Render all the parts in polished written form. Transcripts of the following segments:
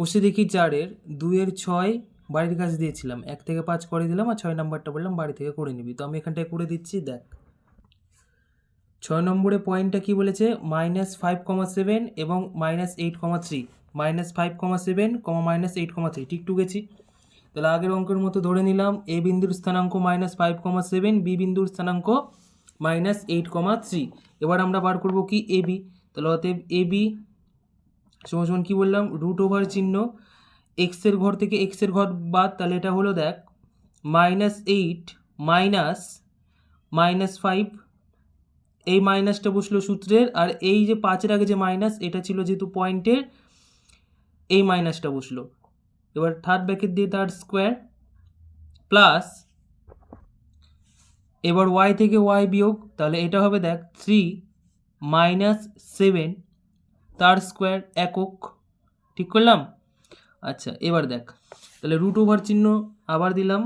কষে দেখি 4-এর 2-এর 6 বাড়ির কাজ দিয়েছিলাম, 1 থেকে 5 করে দিলাম আর 6 নাম্বারটা বললাম বাড়ি থেকে করে নিবি। তো আমি এখানটায় করে দিচ্ছি, দেখ 6 নম্বরে পয়েন্টটা কি বলেছে, -5,7 এবং -8,3, -5,7, -8,3, ঠিক গেছি। তাহলে আগের অঙ্কের মতো ধরে নিলাম এ বিন্দুর স্থানাঙ্ক -5,7, বি বিন্দুর স্থানাঙ্ক -8,3। এবার আমরা বার করব কি এ বি। তাহলে অতএব এ বি সমান কি বললাম, √ চিহ্ন, এক্সের ঘর থেকে এক্সের ঘর বাদ, তাহলে এটা হলো দেখ -8 -5, এই মাইনাসটা বসলো সূত্রের, আর এই যে 5-এর আগে যে মাইনাস এটা ছিল যেহেতু পয়েন্টের, এই মাইনাসটা বসলো। এবার থার্ড ব্র্যাকেট দিয়ে তার স্কোয়ার প্লাস, এবার ওয়াই থেকে ওয়াই বিয়োগ, তাহলে এটা হবে দেখ 3 - 7 তার স্কোয়ার একক, ঠিক করলাম। আচ্ছা এবার দেখ, তাহলে √ চিহ্ন আবার দিলাম,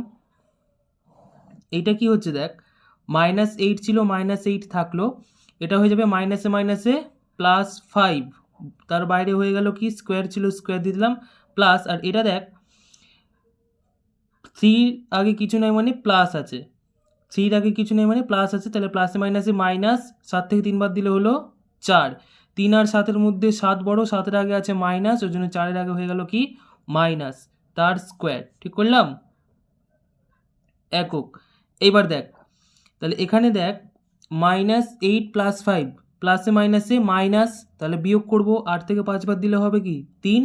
এইটা কি হচ্ছে দেখ -8 ছিল, -8 থাকলো, এটা হয়ে যাবে মাইনাসে মাইনাসে +5, তার বাইরে হয়ে গেল কি স্কোয়ার ছিল স্কোয়ার দিয়ে দিলাম প্লাস, আর এটা দেখ 3 আগে কিছু নাই মানে প্লাস আছে, 3 আগে কিছু নেই মানে প্লাস আছে, তাহলে প্লাসে মাইনাসে মাইনাস, 7 থেকে 3 বাদ দিলে হলো 4, 3 আর 7-এর মধ্যে 7 বড়, 7-এর আগে আছে মাইনাস, ওই জন্য 4-এর আগে হয়ে গেল কি মাইনাস, তার স্কোয়ার, ঠিক করলাম একক। এইবার দেখ, তাহলে এখানে দেখ -8 + 5, প্লাসে মাইনাসে মাইনাস, তাহলে বিয়োগ করব, 8 থেকে 5 বাদ দিলে হবে কি 3।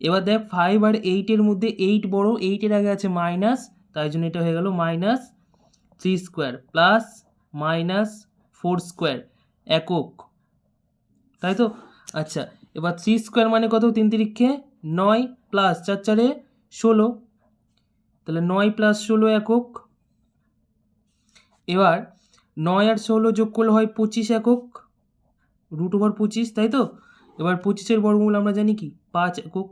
এবার দেখ 5 আর 8-এর মধ্যে 8 বড়, 8-এর আগে আছে মাইনাস, তাই জন্য এটা হয়ে গেল -3² প্লাস -4² একক, তাই তো। আচ্ছা এবার 3² মানে কত, 3 তিরিক্ষে 9 প্লাস 4 4-এ 16, তাহলে 9 + 16 একক। এবার 9 আর 16 যোগ করলে হয় 25 একক, √ 25, তাই তো। এবার 25-এর বর্গমূল আমরা জানি কি 5 একক।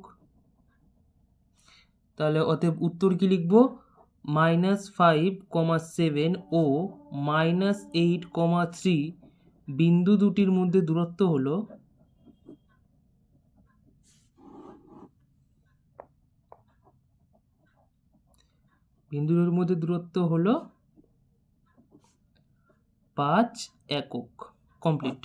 তাহলে অতএব উত্তর কি লিখব, -5,7 ও -8,3 বিন্দু দুটির মধ্যে দূরত্ব হলো হলো 5 একক। কমপ্লিট।